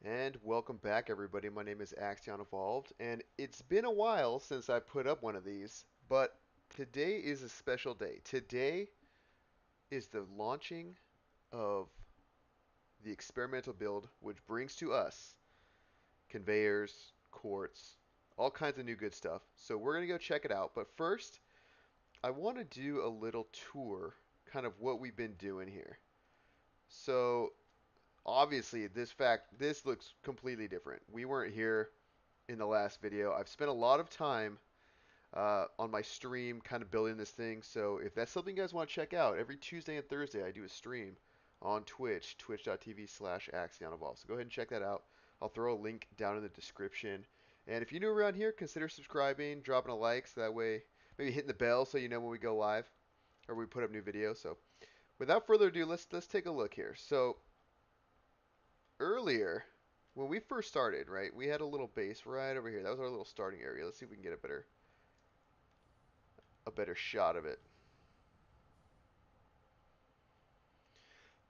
And welcome back, everybody. My name is Axion Evolved, and it's been a while since I put up one of these, but today is a special day. Today is the launching of the experimental build, which brings to us conveyors, quartz, all kinds of new good stuff. So we're going to go check it out, but first, I want to do a little tour, kind of what we've been doing here. So obviously, this looks completely different. We weren't here in the last video. I've spent a lot of time on my stream kind of building this thing. So if that's something you guys want to check out, every Tuesday and Thursday I do a stream on Twitch, twitch.tv/AxionEvolve. So go ahead and check that out. I'll throw a link down in the description. And if you're new around here, consider subscribing, dropping a like, so that way maybe hitting the bell so you know when we go live or we put up new videos. So without further ado, let's take a look here. So earlier, when we first started, right, we had a little base right over here. That was our little starting area. Let's see if we can get a better shot of it.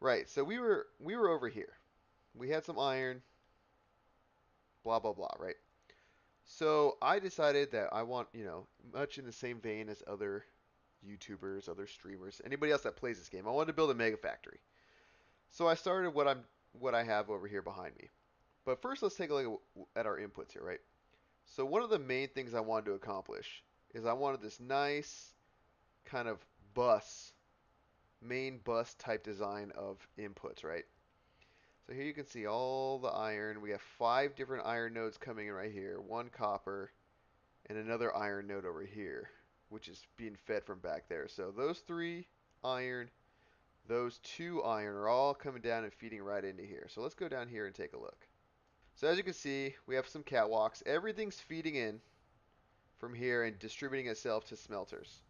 Right, so we were over here. We had some iron, blah blah blah, right? So I decided that I want, much in the same vein as other YouTubers, other streamers, anybody else that plays this game, I wanted to build a mega factory. So I started what I have over here behind me. But first, let's take a look at our inputs here, right? So one of the main things I wanted to accomplish is I wanted this nice kind of bus, main bus type design of inputs, right? So here you can see all the iron. We have 5 different iron nodes coming in right here. One copper and another iron node over here, which is being fed from back there. So those 3 iron, those 2 iron are all coming down and feeding right into here. So let's go down here and take a look. So as you can see, we have some catwalks. Everything's feeding in from here and distributing itself to smelters.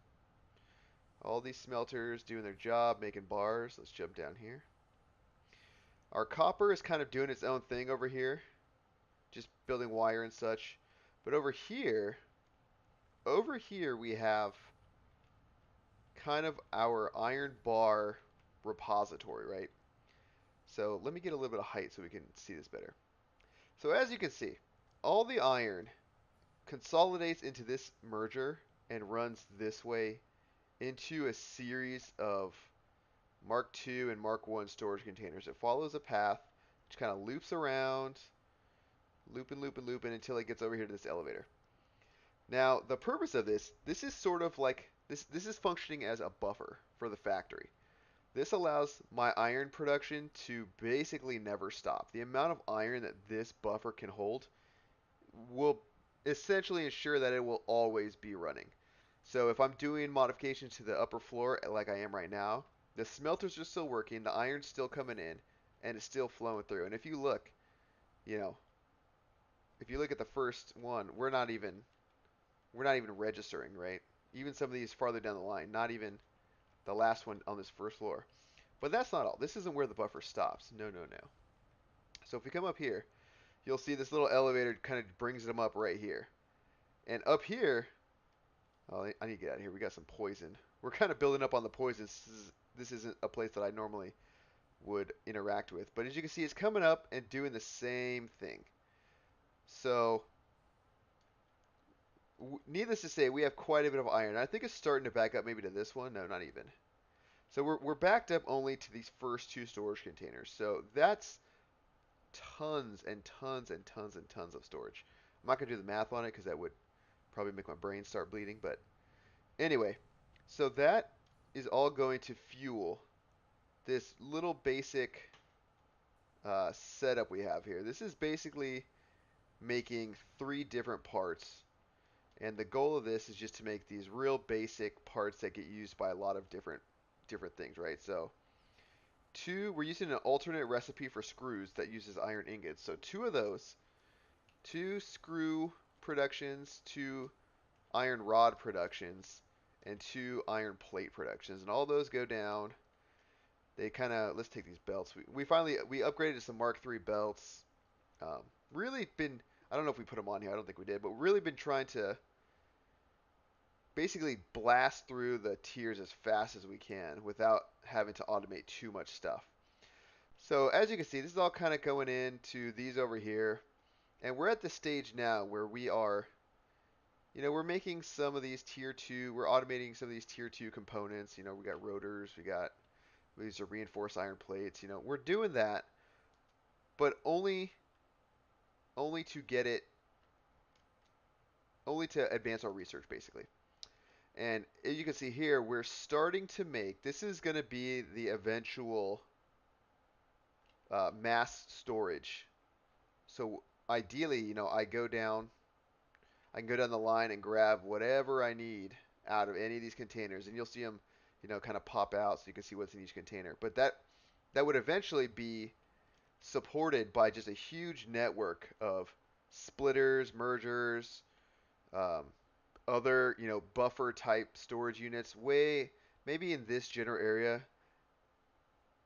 All these smelters doing their job, making bars. Let's jump down here. Our copper is kind of doing its own thing over here, just building wire and such. But over here we have kind of our iron bar repository, right? So let me get a little bit of height so we can see this better. So as you can see, all the iron consolidates into this merger and runs this way into a series of Mark II and Mark I storage containers. It follows a path which kind of loops around, looping until it gets over here to this elevator. Now, the purpose of this is sort of like this is functioning as a buffer for the factory. This allows my iron production to basically never stop. The amount of iron that this buffer can hold will essentially ensure that it will always be running. So if I'm doing modifications to the upper floor like I am right now, the smelters are still working, the iron's still coming in, and it's still flowing through. And if you look, you know, if you look at the first one, we're not even registering, right? Even some of these farther down the line, not even the last one on this first floor. But that's not all. This isn't where the buffer stops. No, no, no. So if we come up here, you'll see this little elevator kind of brings them up right here. And up here, oh, I need to get out of here. We got some poison. We're kind of building up on the poison. This isn't a place that I normally would interact with. But as you can see, it's coming up and doing the same thing. So needless to say, we have quite a bit of iron. I think it's starting to back up maybe to this one. No, not even. So we're backed up only to these first 2 storage containers. So that's tons and tons and tons and tons of storage. I'm not going to do the math on it because that would probably make my brain start bleeding. But anyway, so that is all going to fuel this little basic setup we have here. This is basically making 3 different parts. And the goal of this is just to make these real basic parts that get used by a lot of different things, right? So 2, we're using an alternate recipe for screws that uses iron ingots. So 2 of those, 2 screw productions, 2 iron rod productions, and 2 iron plate productions. And all those go down. They kind of, let's take these belts. We upgraded to some Mark III belts. Um, really been, I don't know if we put them on here. I don't think we did, but really been trying to basically blast through the tiers as fast as we can without having to automate too much stuff. So as you can see, this is all kind of going into these over here. And we're at the stage now where we are, we're making some of these tier 2, we're automating some of these tier 2 components. We got rotors, these are reinforced iron plates. We're doing that, but only to get it, only to advance our research basically. And as you can see here, we're starting to make, this is going to be the eventual mass storage. So ideally, I can go down the line and grab whatever I need out of any of these containers, and you'll see them, kind of pop out so you can see what's in each container. But that would eventually be supported by just a huge network of splitters, mergers, um, other, buffer type storage units. Way maybe in this general area,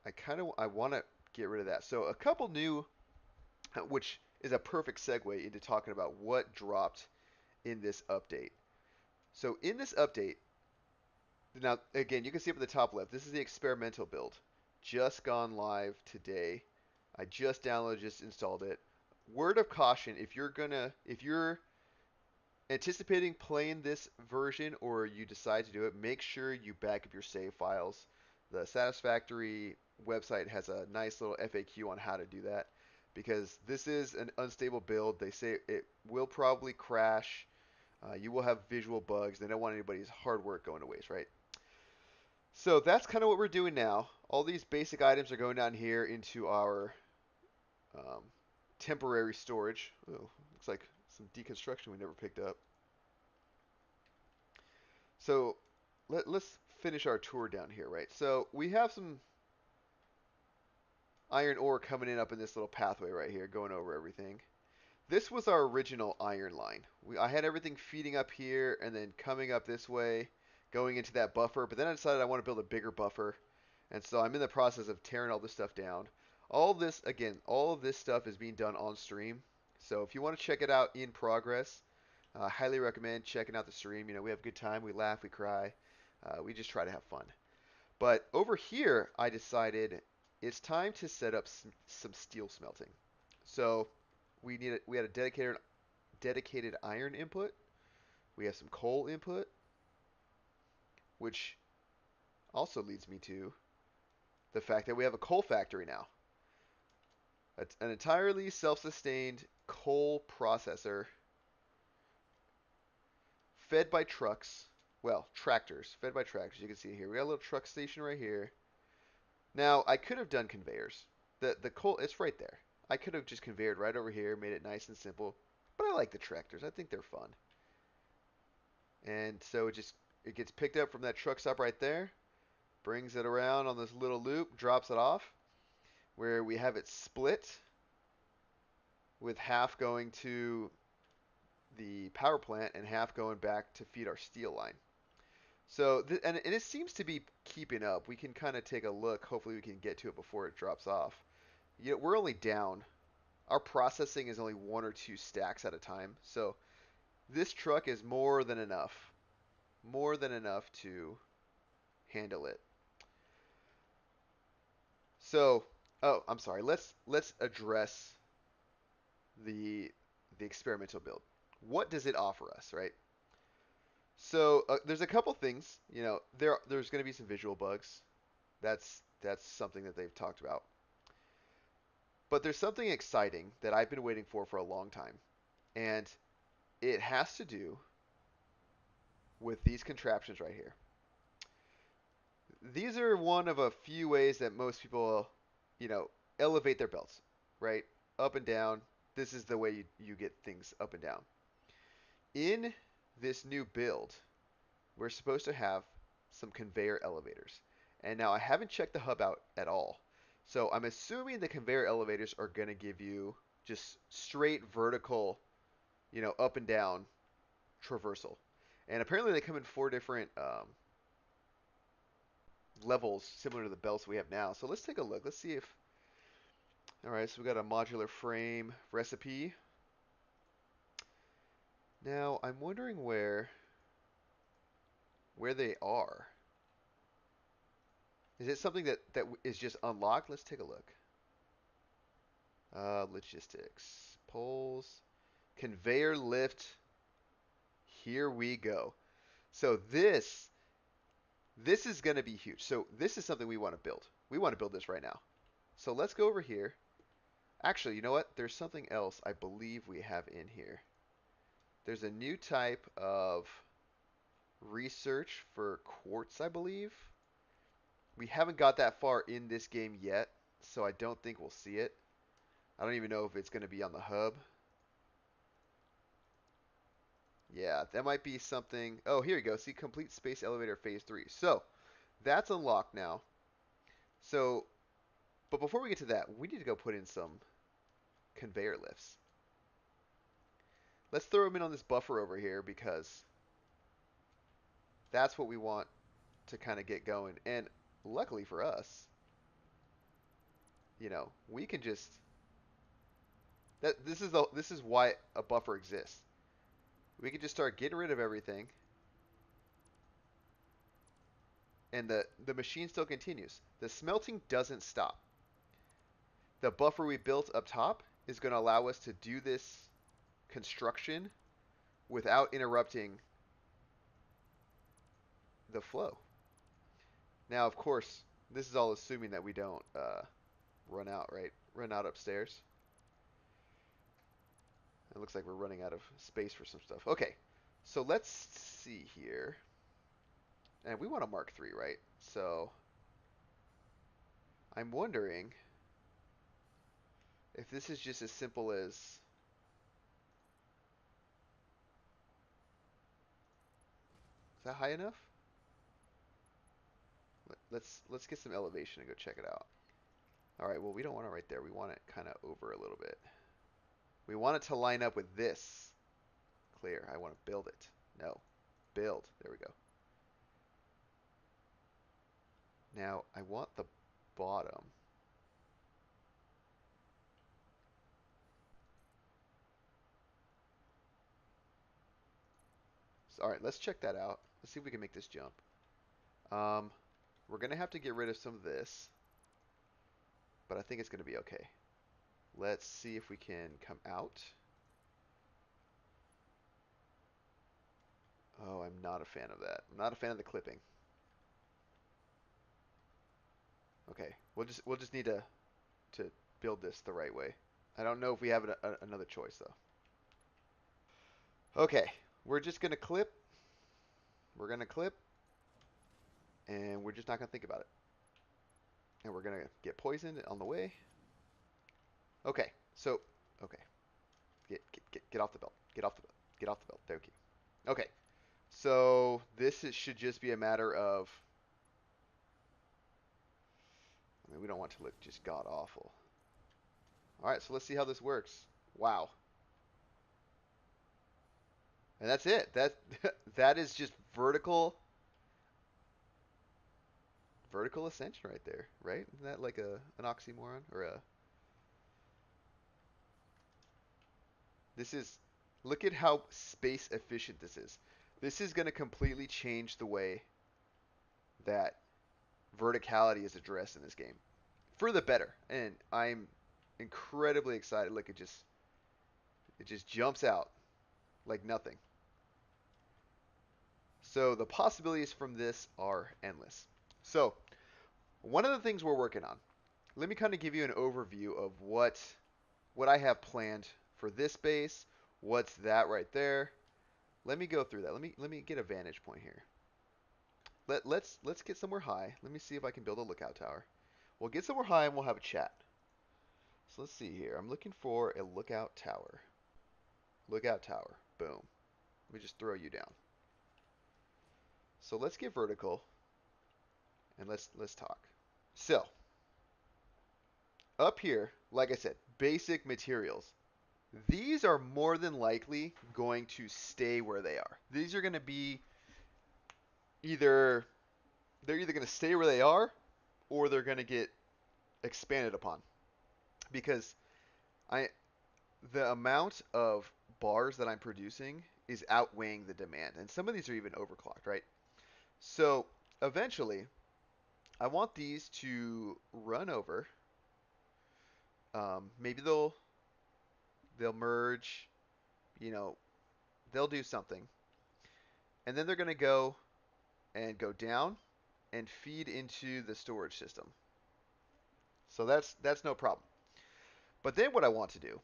I want to get rid of that. So a couple new, which is a perfect segue into talking about what dropped in this update. So in this update, now again, you can see up at the top left, this is the experimental build. Just gone live today. I just downloaded, just installed it. Word of caution, if you're anticipating playing this version or you decide to do it, make sure you back up your save files. The Satisfactory website has a nice little FAQ on how to do that because this is an unstable build. They say it will probably crash. You will have visual bugs. They don't want anybody's hard work going to waste, right? So that's kind of what we're doing now. All these basic items are going down here into our um, temporary storage. Oh, looks like some deconstruction we never picked up. So let's finish our tour down here, right? So we have some iron ore coming in up in this little pathway right here, going over everything. This was our original iron line. I had everything feeding up here and then coming up this way, going into that buffer. But then I decided I want to build a bigger buffer. And so I'm in the process of tearing all this stuff down. All this, again, all of this stuff is being done on stream. So if you want to check it out in progress, I highly recommend checking out the stream. We have a good time. We laugh, we cry. We just try to have fun. But over here, I decided it's time to set up some steel smelting. So we had a dedicated iron input. We have some coal input, which also leads me to the fact that we have a coal factory now. An entirely self-sustained coal processor fed by trucks. Well, tractors, fed by tractors. You can see here. We got a little truck station right here. Now, I could have done conveyors. The coal, it's right there. I could have just conveyored right over here, made it nice and simple. But I like the tractors. I think they're fun. And so it gets picked up from that truck stop right there, brings it around on this little loop, drops it off, where we have it split with half going to the power plant and half going back to feed our steel line. So, and it seems to be keeping up. We can kind of take a look. Hopefully we can get to it before it drops off. We're only down. Our processing is only one or two stacks at a time. So this truck is more than enough. More than enough to handle it. So, oh, I'm sorry. Let's address the the experimental build. What does it offer us, right? So there's a couple things. There's going to be some visual bugs. That's something that they've talked about. But there's something exciting that I've been waiting for a long time, and it has to do with these contraptions right here. These are one of a few ways that most people, you know, elevate their belts, right? Up and down. This is the way you get things up and down. In this new build, we're supposed to have some conveyor elevators. And now I haven't checked the hub out at all. So I'm assuming the conveyor elevators are going to give you just straight vertical, up and down traversal. And apparently they come in four different levels similar to the belts we have now. So let's take a look. Let's see if... All right, so we got a modular frame recipe. Now I'm wondering where they are. Is it something that is just unlocked? Let's take a look. Logistics. Poles. Conveyor lift. Here we go. So this is going to be huge. So this is something we want to build. We want to build this right now. So let's go over here. Actually, you know what? There's something else I believe we have in here. There's a new type of research for quartz, I believe. We haven't got that far in this game yet, so I don't think we'll see it. I don't even know if it's going to be on the hub. Yeah, that might be something. Oh, here you go. See, complete space elevator phase 3. So that's unlocked now. So, but before we get to that, we need to go put in some conveyor lifts. Let's throw them in on this buffer over here because that's what we want to kind of get going. And luckily for us, we can just this is why a buffer exists. We can just start getting rid of everything, and the machine still continues. The smelting doesn't stop. The buffer we built up top is going to allow us to do this construction without interrupting the flow. Now, of course, this is all assuming that we don't run out, right? Run out upstairs. It looks like we're running out of space for some stuff. Okay, so let's see here. And we want a Mark III, right? So I'm wondering if this is just as simple as... Is that high enough? Let's get some elevation and go check it out. All right, well, we don't want it right there. We want it kind of over a little bit. We want it to line up with this. Clear. I want to build it. No. Build. There we go. Now, I want the bottom. So, all right, let's check that out. Let's see if we can make this jump. We're going to have to get rid of some of this, but I think it's going to be okay. Let's see if we can come out. Oh, I'm not a fan of that. I'm not a fan of the clipping. Okay, we'll just need to build this the right way. I don't know if we have another choice though. Okay, we're just gonna clip. We're gonna clip, and we're just not gonna think about it. And we're gonna get poisoned on the way. Okay, so okay, get off the belt. Get off the belt. Get off the belt. Thank you. Okay, so should just be a matter of. I mean, we don't want to look just god awful. All right, so let's see how this works. Wow. And that's it. That is just vertical ascension right there, right? Isn't that like an oxymoron or a This is look at how space efficient this is. This is going to completely change the way that verticality is addressed in this game for the better. And I'm incredibly excited. Look, it just jumps out like nothing. So the possibilities from this are endless. So one of the things we're working on, let me kind of give you an overview of what I have planned for this base. What's that right there? Let me go through that. Let me get a vantage point here. Let's get somewhere high. Let me see if I can build a lookout tower. We'll get somewhere high and we'll have a chat. So let's see here. I'm looking for a lookout tower. Lookout tower. Boom. Let me just throw you down. So let's get vertical and let's talk. So up here, like I said, basic materials. These are more than likely going to stay where they are. These are going to be either they're either going to stay where they are or they're going to get expanded upon because I the amount of bars that I'm producing is outweighing the demand, and some of these are even overclocked, right? So eventually, I want these to run over Maybe they'll merge, you know, they'll do something, and then they're going to go down and feed into the storage system. So that's no problem. But then what I want to do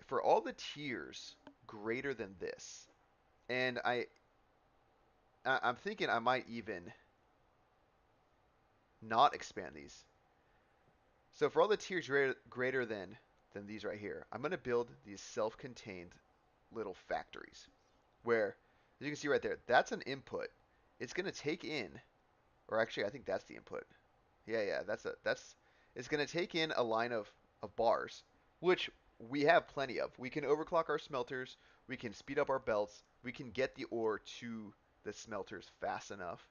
for all the tiers greater than this, and I'm thinking I might even not expand these. So for all the tiers greater than these right here, I'm going to build these self-contained little factories where, as you can see right there, that's an input. It's going to take in, or actually I think that's the input. Yeah, that's it's going to take in a line of bars, which we have plenty of. We can overclock our smelters, we can speed up our belts, we can get the ore to the smelters fast enough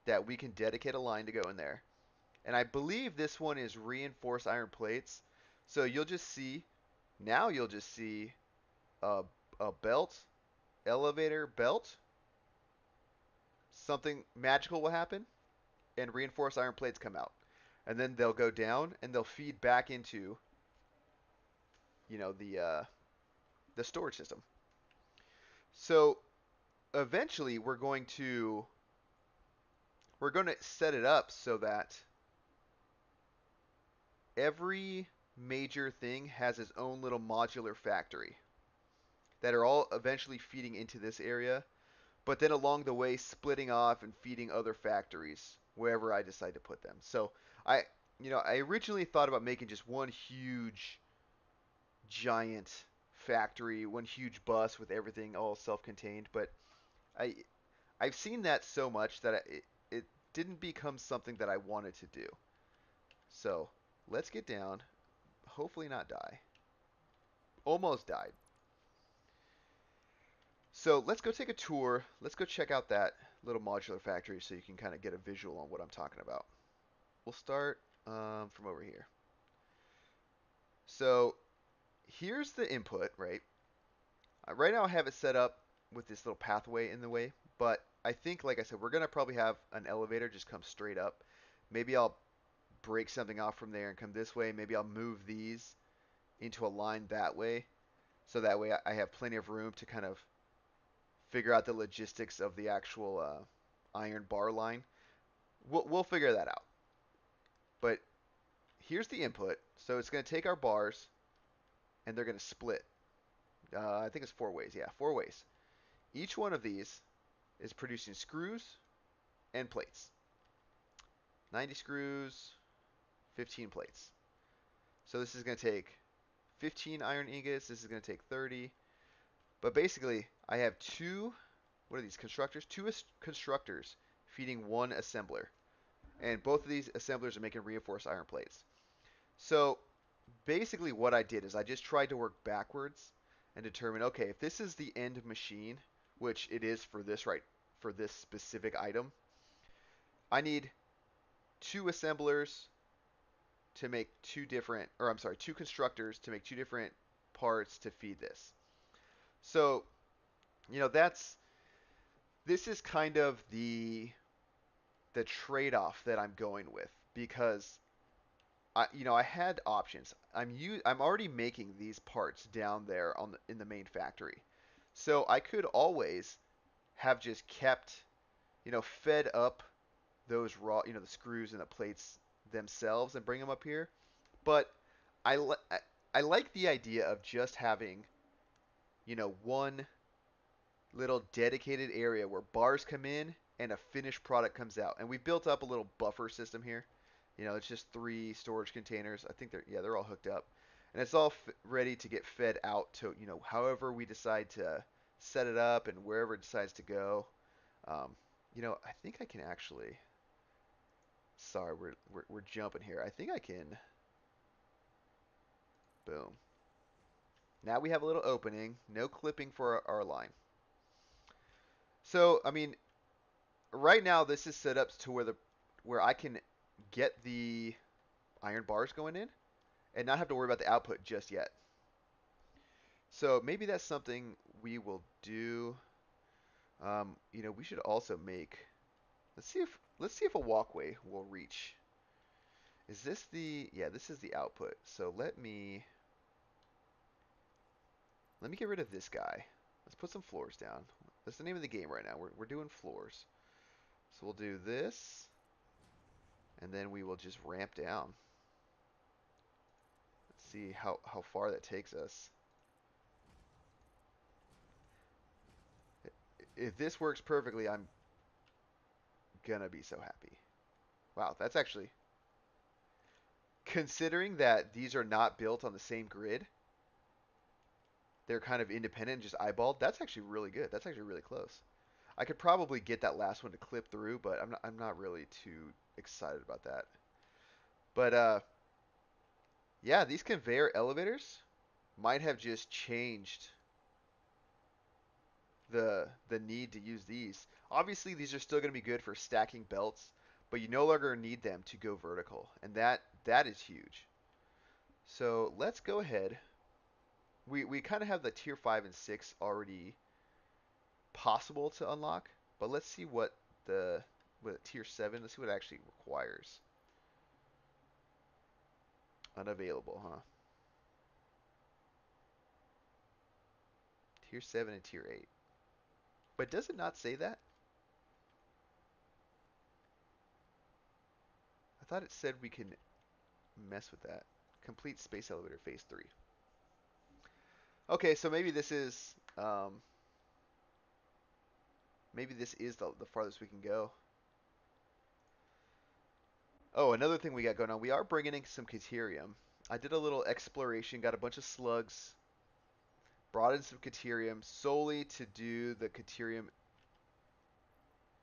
that we can dedicate a line to go in there. And I believe this one is reinforced iron plates. So you'll just see a, a belt, elevator belt, something magical will happen, and reinforced iron plates come out. And then they'll go down and they'll feed back into, you know, the storage system. So eventually we're going to set it up so that every major thing has its own little modular factory that are all eventually feeding into this area, but then along the way splitting off and feeding other factories wherever I decide to put them. So I, I originally thought about making just one huge giant factory, one huge bus with everything all self-contained, but I I've seen that so much that it didn't become something that I wanted to do. So let's get down, hopefully not die. Almost died. So let's go take a tour. Let's go check out that little modular factory so you can kind of get a visual on what I'm talking about. We'll start from over here. So here's the input, right? Right now I have it set up with this little pathway in the way, but I think, like I said, we're going to probably have an elevator just come straight up. Maybe I'll break something off from there and come this way. Maybe I'll move these into a line that way, so that way I have plenty of room to kind of figure out the logistics of the actual iron bar line. We'll figure that out. But here's the input. So it's going to take our bars and they're going to split. I think it's 4 ways. Yeah, 4 ways. Each one of these is producing screws and plates. 90 screws, 15 plates. So this is going to take 15 iron ingots. This is going to take 30. But basically, I have what are these constructors? Two constructors feeding one assembler. And both of these assemblers are making reinforced iron plates. So basically what I did is I just tried to work backwards and determine, okay, if this is the end machine, which it is for this specific item, I need two assemblers to make two constructors to make two different parts to feed this. So, that's this is kind of the trade-off that I'm going with because I had options. I'm already making these parts down there in the main factory. So I could always have just kept, fed up those raw, the screws and the plates themselves and bring them up here. But I, li- I like the idea of just having, one little dedicated area where bars come in and a finished product comes out. And we built up a little buffer system here. It's just 3 storage containers. I think they're all hooked up. And it's all ready to get fed out to, however we decide to set it up and wherever it decides to go. Um, I think I can actually. Sorry, we're jumping here. I think I can. Boom. Now we have a little opening. No clipping for our line. So, I mean, right now this is set up to where I can get the iron bars going in and not have to worry about the output just yet. So maybe that's something we will do. We should also make. Let's see if a walkway will reach. Is this the, yeah, this is the output. So let me get rid of this guy. Let's put some floors down. That's the name of the game right now. We're doing floors. So we'll do this, and then we will just ramp down. Let's see how far that takes us. If this works perfectly, I'm gonna be so happy. Wow, that's actually, considering that these are not built on the same grid, they're kind of independent, just eyeballed. That's actually really good. That's actually really close. I could probably get that last one to clip through, but I'm not really too excited about that. But yeah, these conveyor elevators might have just changed the need to use these. Obviously, these are still going to be good for stacking belts, but you no longer need them to go vertical, and that is huge. So let's go ahead. We kind of have the tier 5 and 6 already possible to unlock, but let's see what the with tier 7, let's see what it actually requires. Unavailable, huh? Tier 7 and tier 8. But does it not say that? I thought it said we can mess with that. Complete space elevator phase 3. Okay, so maybe this is the farthest we can go. Oh, another thing we got going on, we are bringing in some Caterium. I did a little exploration, got a bunch of slugs, brought in some Caterium solely to do the Caterium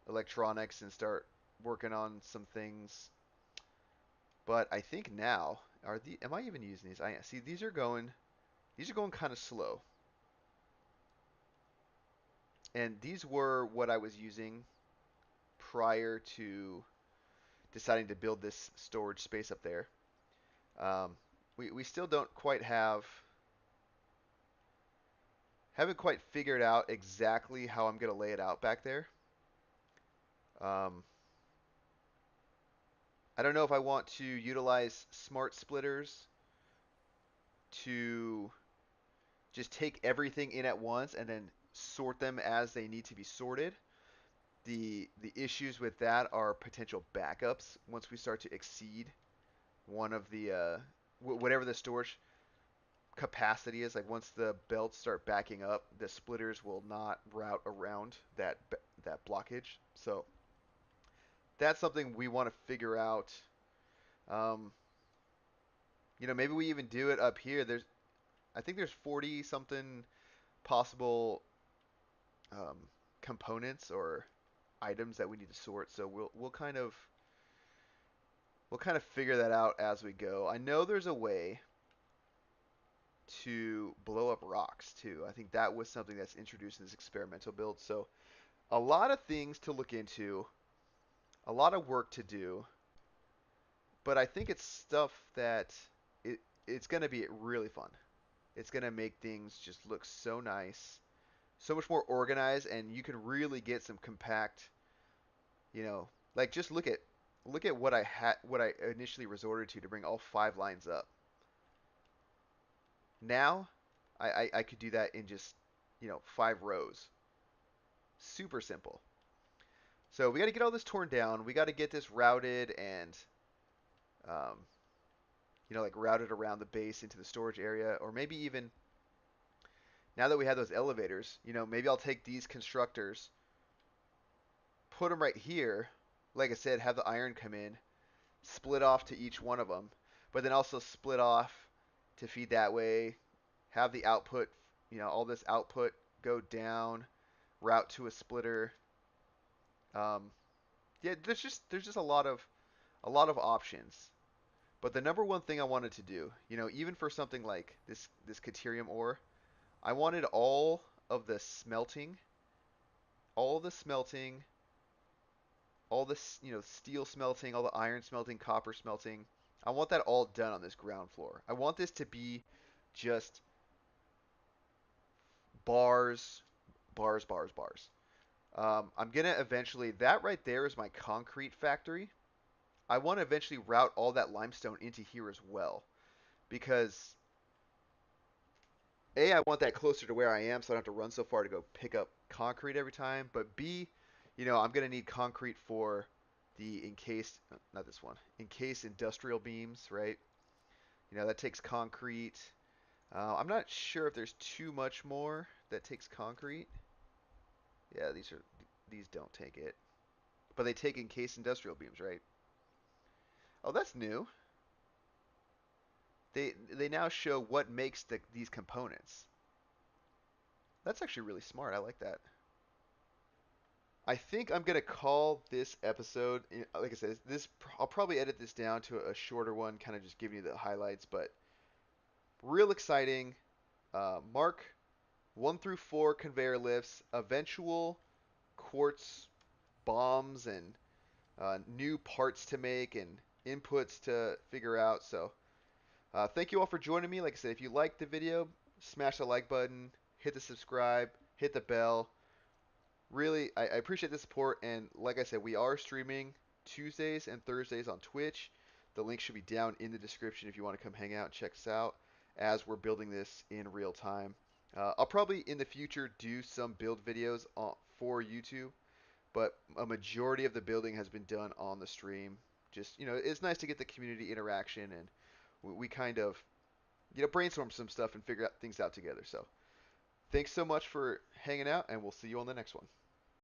electronics and start working on some things. But I think now, am I even using these? I see these are going kind of slow. And these were what I was using prior to deciding to build this storage space up there. Um, we still don't quite haven't quite figured out exactly how I'm going to lay it out back there. Um, I don't know if I want to utilize smart splitters to just take everything in at once and then sort them as they need to be sorted. The issues with that are potential backups once we start to exceed one of the whatever the storage capacity is. Like once the belts start backing up, the splitters will not route around that blockage. So that's something we want to figure out. Um, maybe we even do it up here. I think there's 40 something possible um, components or items that we need to sort. So we'll kind of figure that out as we go. I know there's a way to blow up rocks too. I think that was something that's introduced in this experimental build. So a lot of things to look into, a lot of work to do, but I think it's stuff that it's going to be really fun. It's going to make things just look so nice, so much more organized, and you can really get some compact, like just look at what I initially resorted to bring all 5 lines up. Now, I could do that in just 5 rows. Super simple. So we got to get all this torn down. We got to get this routed and um, like routed around the base into the storage area, or maybe even now that we have those elevators, maybe I'll take these constructors, put them right here. Like I said, have the iron come in, split off to each one of them, but then also split off to feed that way. Have the output, all this output go down, route to a splitter. Um, yeah, there's just a lot of options. But the number one thing I wanted to do, even for something like this Caterium ore, I wanted of the smelting, all the smelting, all this, steel smelting, all the iron smelting, copper smelting. I want that all done on this ground floor. I want this to be just bars, bars, bars, bars. I'm gonna eventually. That right there is my concrete factory. I want to eventually route all that limestone into here as well because A, I want that closer to where I am so I don't have to run so far to go pick up concrete every time. But B, I'm going to need concrete for the encased, not this one, encased industrial beams, right? That takes concrete. I'm not sure if there's too much more that takes concrete. Yeah, these don't take it, but they take encased industrial beams, right? Oh, that's new. They now show what makes these components. That's actually really smart. I like that. I think I'm gonna call this episode. Like I said, this I'll probably edit this down to a shorter one, kind of just giving you the highlights. But real exciting. Mark 1 through 4 conveyor lifts, eventual quartz bombs, and new parts to make and inputs to figure out. So thank you all for joining me. Like I said, if you liked the video, smash the like button, hit the subscribe, hit the bell. Really, I appreciate the support. And like I said, we are streaming Tuesdays and Thursdays on Twitch. The link should be down in the description if you want to come hang out and check us out as we're building this in real time. I'll probably in the future do some build videos for YouTube, but a majority of the building has been done on the stream. Just, it's nice to get the community interaction, and we kind of, brainstorm some stuff and figure out things out together. So thanks so much for hanging out, and we'll see you on the next one.